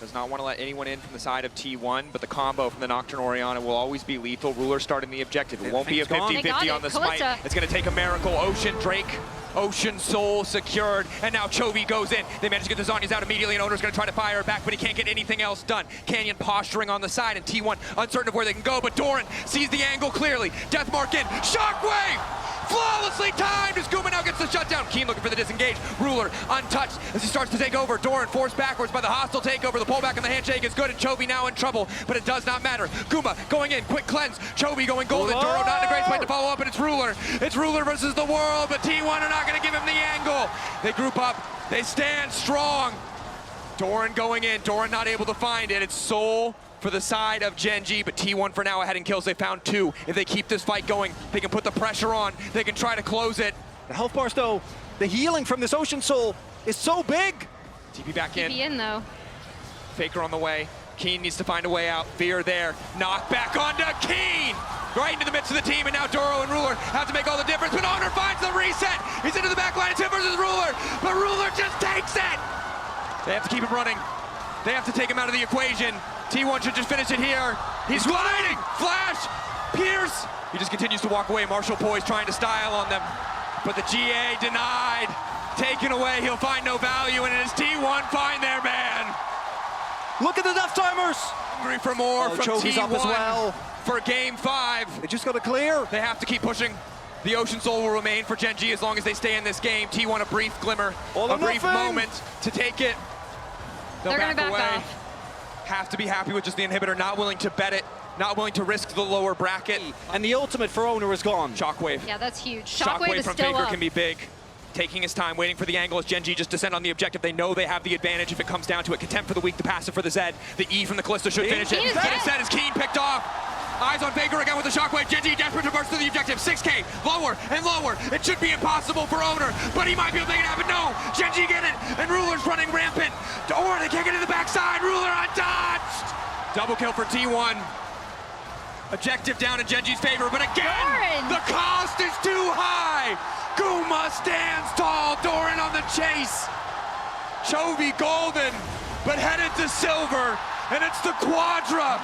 Speaker 3: Does not want to let anyone in from the side of T1, but the combo from the Nocturne Orianna will always be lethal. Ruler starting the objective. It won't be a 50-50 on the smite. It's going to take a miracle. Ocean, Drake, Ocean Soul secured, and now Chovy goes in. They manage to get the Zhonya's out immediately, and Owner's going to try to fire it back, but he can't get anything else done. Canyon posturing on the side, and T1 uncertain of where they can go, but Doran sees the angle clearly. Deathmark in. Shockwave! Flawlessly timed as Guma now gets the shutdown. Keen looking for the disengage. Ruler untouched as he starts to take over. Doran forced backwards by the hostile takeover. The pullback on the handshake is good, and Chovy now in trouble, but it does not matter. Guma going in, quick cleanse. Chovy going golden. Doro not in a great spot to follow up, and it's Ruler. It's Ruler versus the world, but T1 are not going to give him the angle. They group up. They stand strong. Doran going in. Doran not able to find it. It's Soul for the side of Gen.G, but T1 for now ahead in kills. They found 2. If they keep this fight going, they can put the pressure on. They can try to close it.
Speaker 1: The health bars, though, the healing from this Ocean Soul is so big.
Speaker 3: TP back in.
Speaker 2: TP in, though.
Speaker 3: Faker on the way. Keen needs to find a way out. Fear there. Knock back onto Keen. Right into the midst of the team, and now Doro and Ruler have to make all the difference, but Owner finds the reset. He's into the back line. It's him versus Ruler, but Ruler just takes it. They have to keep him running. They have to take him out of the equation. T1 should just finish it here. He's gliding. Flash. Pierce. He just continues to walk away. Marshall poised trying to style on them. But the GA denied. Taken away. He'll find no value. And it is T1 find their man.
Speaker 1: Look at the death timers.
Speaker 3: Hungry for more from
Speaker 1: Chovy's
Speaker 3: T1
Speaker 1: up as well.
Speaker 3: For game 5.
Speaker 1: They just got to clear.
Speaker 3: They have to keep pushing. The Ocean Soul will remain for Gen.G as long as they stay in this game. T1 a brief glimmer. A brief moment to take it.
Speaker 2: They're going to back
Speaker 3: away.
Speaker 2: off.
Speaker 3: Have to be happy with just the inhibitor, not willing to bet it, not willing to risk the lower bracket.
Speaker 1: And the ultimate for Owner is gone.
Speaker 3: Shockwave.
Speaker 2: Yeah, that's huge. Shockwave is
Speaker 3: from
Speaker 2: still
Speaker 3: Faker
Speaker 2: up.
Speaker 3: can be big. Taking his time, waiting for the angle as Gen.G just descend on the objective. They know they have the advantage if it comes down to it. Contempt for the weak, the passive for the Zed. The E from the Kalista should finish it. Get it set as Keen picked off. Eyes on Faker again with the Shockwave. Gen.G desperate to burst through the objective. 6K, lower and lower. It should be impossible for Owner, but he might be able to make it happen. No, Gen.G get it, and Ruler's running rampant. Or they can't get to the backside. Ruler untouched. Double kill for T1. Objective down in Gen.G's favor, but again,
Speaker 2: Doran.
Speaker 3: The cost is too high. Guma stands tall. Doran on the chase. Chovy golden, but headed to silver, and it's the Quadra.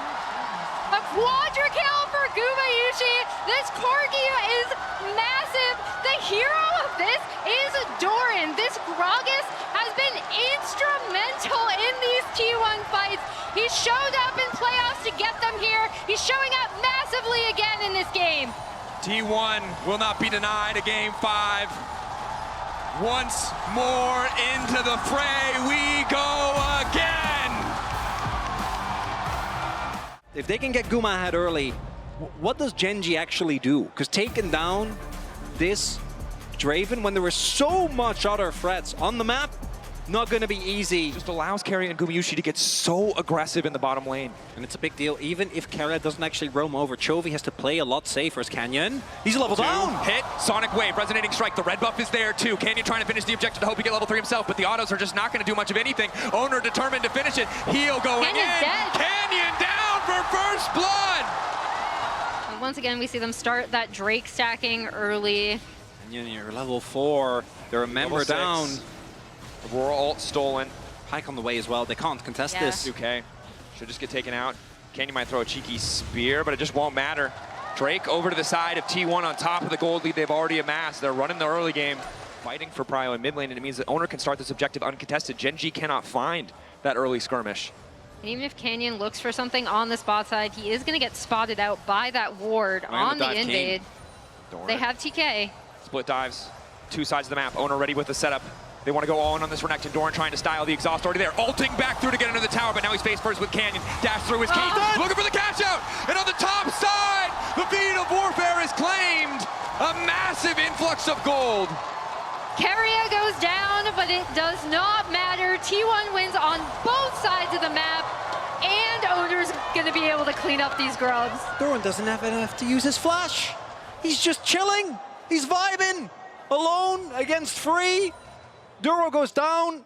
Speaker 2: A quadra kill for Gumayushi. This Corgi is massive. The hero of this is Doran. This Gragas has been instrumental in these T1 fights. He showed up in playoffs to get them here. He's showing up massively again in this game.
Speaker 3: T1 will not be denied a game 5. Once more into the fray we go again.
Speaker 1: If they can get Guma ahead early, what does Gen.G actually do? Because taking down this Draven when there was so much other threats on the map, Not going to be easy.
Speaker 3: Just allows Carry and Gumayushi to get so aggressive in the bottom lane.
Speaker 1: And it's a big deal. Even if Carry doesn't actually roam over, Chovy has to play a lot safer as Canyon. He's level down.
Speaker 3: Hit, Sonic Wave, Resonating Strike. The red buff is there too. Canyon trying to finish the objective to hope he get level 3 himself, but the autos are just not going to do much of anything. Owner determined to finish it. Heal going in.
Speaker 2: Dead.
Speaker 3: Canyon down for first blood.
Speaker 2: And once again, we see them start that Drake stacking early.
Speaker 1: Canyon, you're level 4. They're a member down.
Speaker 3: Aurora ult stolen.
Speaker 1: Pike on the way as well. They can't contest this.
Speaker 3: Okay. Should just get taken out. Canyon might throw a cheeky spear, but it just won't matter. Drake over to the side of T1 on top of the gold lead they've already amassed. They're running the early game, fighting for Prio in mid lane, and it means that Owner can start this objective uncontested. Gen.G cannot find that early skirmish.
Speaker 2: And even if Canyon looks for something on the spot side, he is going to get spotted out by that ward on the invade. They have TK.
Speaker 3: Split dives, 2 sides of the map. Owner ready with the setup. They want to go all in on this Renekton. Doran trying to style the exhaust already there. Ulting back through to get into the tower, but now he's face first with Canyon. Dash through his key. Looking for the catch out. And on the top side, the Beat of Warfare is claimed. A massive influx of gold.
Speaker 2: Keria goes down, but it does not matter. T1 wins on both sides of the map, and Owner's going to be able to clean up these grubs.
Speaker 1: Doran doesn't have enough to use his flash. He's just chilling. He's vibing. Alone against free. Duro goes down.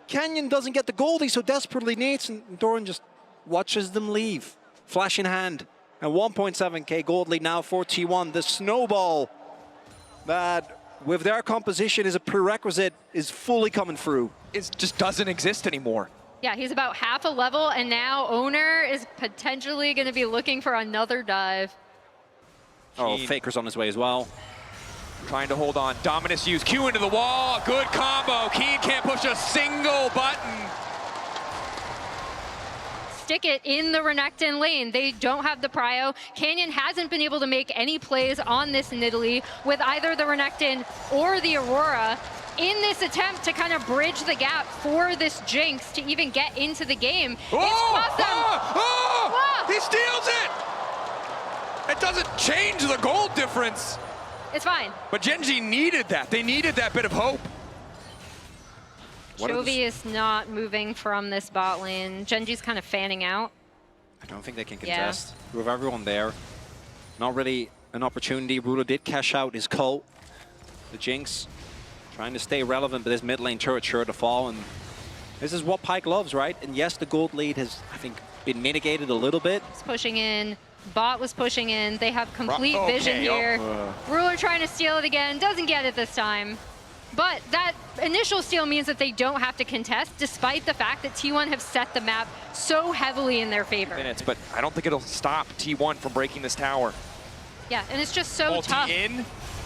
Speaker 1: Canyon doesn't get the gold he so desperately needs, and Doran just watches them leave. Flash in hand. And 1.7k gold lead now for T1. The snowball that, with their composition, is a prerequisite, is fully coming through.
Speaker 3: It just doesn't exist anymore.
Speaker 2: Yeah, he's about half a level, and now Owner is potentially going to be looking for another dive.
Speaker 1: Oh, Faker's on his way as well.
Speaker 3: Trying to hold on. Dominus use. Q into the wall. Good combo. Keen can't push a single button.
Speaker 2: Stick it in the Renekton lane. They don't have the prio. Canyon hasn't been able to make any plays on this Nidalee with either the Renekton or the Aurora in this attempt to kind of bridge the gap for this Jinx to even get into the game. It's cost them.
Speaker 3: He steals it! It doesn't change the gold difference.
Speaker 2: It's fine.
Speaker 3: But Gen.G needed that. They needed that bit of hope.
Speaker 2: Chovy is not moving from this bot lane. Gen.G's kind of fanning out.
Speaker 1: I don't think they can contest. With everyone there, not really an opportunity. Ruler did cash out his cult. The Jinx trying to stay relevant, but this mid lane turret sure to fall. And this is what Pyke loves, right? And yes, the gold lead has, I think, been mitigated a little bit.
Speaker 2: He's pushing in. Bot was pushing in. They have complete vision here. Ruler trying to steal it again. Doesn't get it this time. But that initial steal means that they don't have to contest, despite the fact that T1 have set the map so heavily in their favor.
Speaker 3: But I don't think it'll stop T1 from breaking this tower.
Speaker 2: Yeah, and it's just so tough.
Speaker 3: in.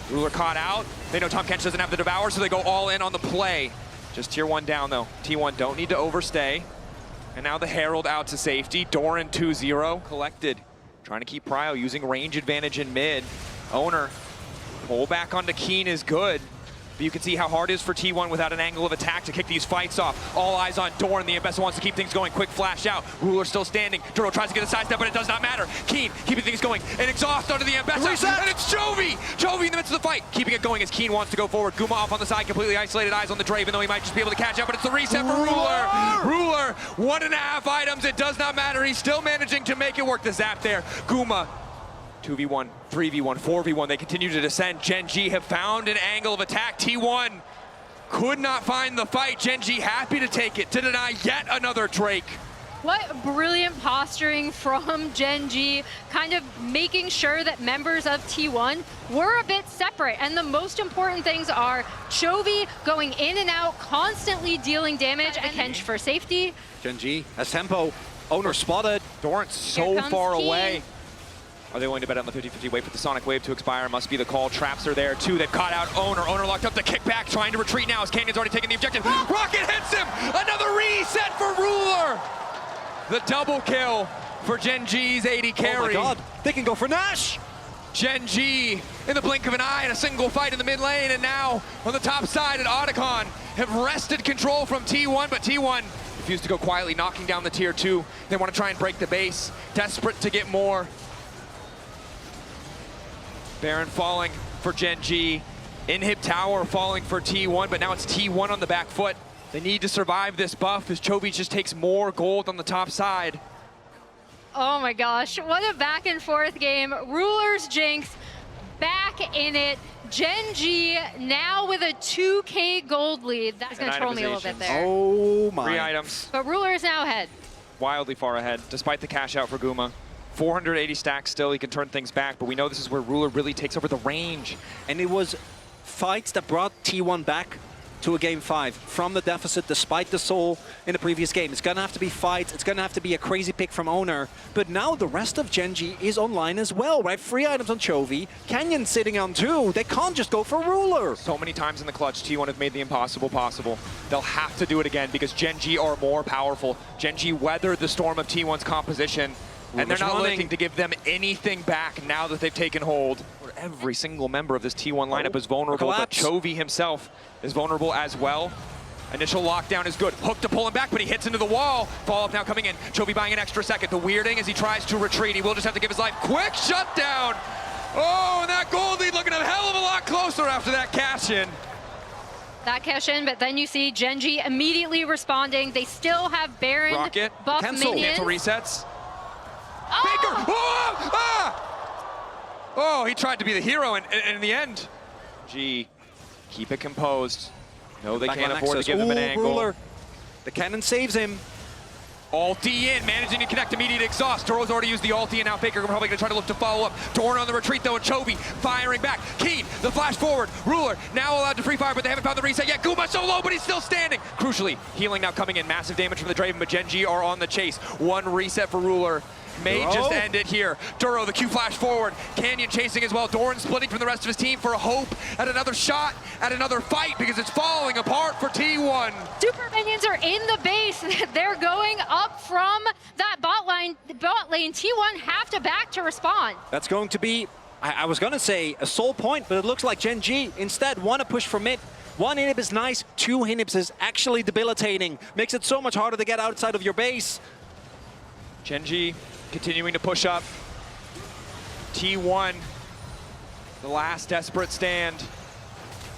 Speaker 3: Ruler caught out. They know Tahm Kench doesn't have the Devour, so they go all in on the play. Just tier 1 down, though. T1 don't need to overstay. And now the Herald out to safety. Doran 2-0 collected. Trying to keep Prio using range advantage in mid. Owner, pull back onto Keen is good. But you can see how hard it is for T1 without an angle of attack to kick these fights off. All eyes on Doran. The Ambessa wants to keep things going. Quick flash out. Ruler still standing. Duro tries to get a sidestep, but it does not matter. Keen keeping things going. And exhaust onto the Ambessa. And it's Chovy! Chovy in the midst of the fight. Keeping it going as Keen wants to go forward. Guma off on the side. Completely isolated. Eyes on the Dre, even though he might just be able to catch up. But it's the reset for Ruler. Ruler, 1.5 items. It does not matter. He's still managing to make it work. The zap there. Guma. 2v1, 3v1, 4v1. They continue to descend. Gen.G have found an angle of attack. T1 could not find the fight. Gen.G happy to take it to deny yet another Drake.
Speaker 2: What brilliant posturing from Gen.G, kind of making sure that members of T1 were a bit separate. And the most important things are Chovy going in and out, constantly dealing damage, and Kench for safety.
Speaker 1: Gen.G has tempo. Owner spotted.
Speaker 3: Doran's so far away. Are they willing to bet on the 50-50? Wait for the Sonic Wave to expire. Must be the call. Traps are there, too. They've caught out Owner. Owner locked up the kickback, trying to retreat now as Canyon's already taken the objective. Rocket hits him! Another reset for Ruler! The double kill for Gen.G's 80 carry.
Speaker 1: Oh my god, they can go for Nash!
Speaker 3: Gen.G in the blink of an eye in a single fight in the mid lane, and now on the top side at Otacon have wrested control from T1, but T1 refused to go quietly, knocking down the tier 2. They want to try and break the base, desperate to get more. Baron falling for Gen.G. Inhib Tower falling for T1, but now it's T1 on the back foot. They need to survive this buff as Chovy just takes more gold on the top side.
Speaker 2: Oh my gosh, what a back and forth game. Rulers Jinx back in it. Gen.G now with a 2K gold lead. That's going to troll me a little bit there.
Speaker 1: Oh my.
Speaker 3: 3 items.
Speaker 2: But Ruler is now ahead.
Speaker 3: Wildly far ahead, despite the cash out for Guma. 480 stacks still, he can turn things back, but we know this is where Ruler really takes over the range.
Speaker 1: And it was fights that brought T1 back to a game 5 from the deficit despite the soul in the previous game. It's gonna have to be fights, it's gonna have to be a crazy pick from Owner, but now the rest of Gen.G is online as well, right? 3 items on Chovy, Canyon sitting on 2, they can't just go for Ruler.
Speaker 3: So many times in the clutch, T1 have made the impossible possible. They'll have to do it again because Gen.G are more powerful. Gen.G weathered the storm of T1's composition, and they're not looking to give them anything back now that they've taken hold. Every single member of this T1 lineup is vulnerable, but Chovy himself is vulnerable as well. Initial lockdown is good. Hook to pull him back, but he hits into the wall. Follow-up now coming in. Chovy buying an extra second. The weirding as he tries to retreat. He will just have to give his life. Quick shutdown! Oh, and that gold lead looking a hell of a lot closer after that cash-in.
Speaker 2: That cash in, but then you see Gen.G immediately responding. They still have Baron
Speaker 3: Rocket.
Speaker 2: buff
Speaker 3: Cancel
Speaker 2: minions.
Speaker 3: Resets.
Speaker 2: Oh!
Speaker 3: Baker! Oh! Ah! Oh, he tried to be the hero, and in the end, G, keep it composed. No, they can't afford to give them an angle.
Speaker 1: Ruler. The cannon saves him.
Speaker 3: Ulti in, managing to connect immediate exhaust. Toro's already used the ulti, and now Faker probably going to try to look to follow up. Dorn on the retreat, though, and Chovy firing back. Keen, the flash forward. Ruler now allowed to free fire, but they haven't found the reset yet. Guma so low, but he's still standing. Crucially, healing now coming in. Massive damage from the Draven, but Gen.G are on the chase. 1 reset for Ruler. May just end it here. Duro, the Q flash forward. Canyon chasing as well. Doran splitting from the rest of his team for a hope at another shot, at another fight, because it's falling apart for T1.
Speaker 2: Super minions are in the base. They're going up from that bot lane. T1 have to back to respond.
Speaker 1: That's going to be, I was going to say a soul point, but it looks like Gen.G instead want to push for mid. 1 inhib is nice, 2 inhibs is actually debilitating. Makes it so much harder to get outside of your base.
Speaker 3: Gen.G continuing to push up. T1, the last desperate stand.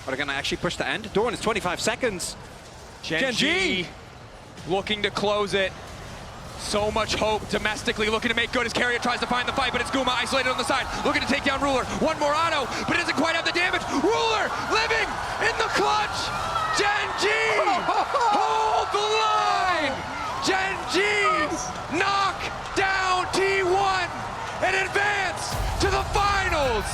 Speaker 1: Are they going to actually push the end? Doran is 25 seconds.
Speaker 3: Gen.G looking to close it. So much hope domestically, looking to make good as Carrier tries to find the fight, but it's Guma isolated on the side, looking to take down Ruler. 1 more auto, but it doesn't quite have the damage. Ruler living in the clutch. Gen.G hold the line. Gen.G knock down T1 and advance to the finals.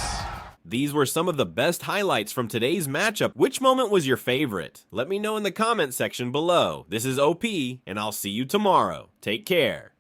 Speaker 4: These were some of the best highlights from today's matchup. Which moment was your favorite? Let me know in the comment section below. This is OP, and I'll see you tomorrow. Take care.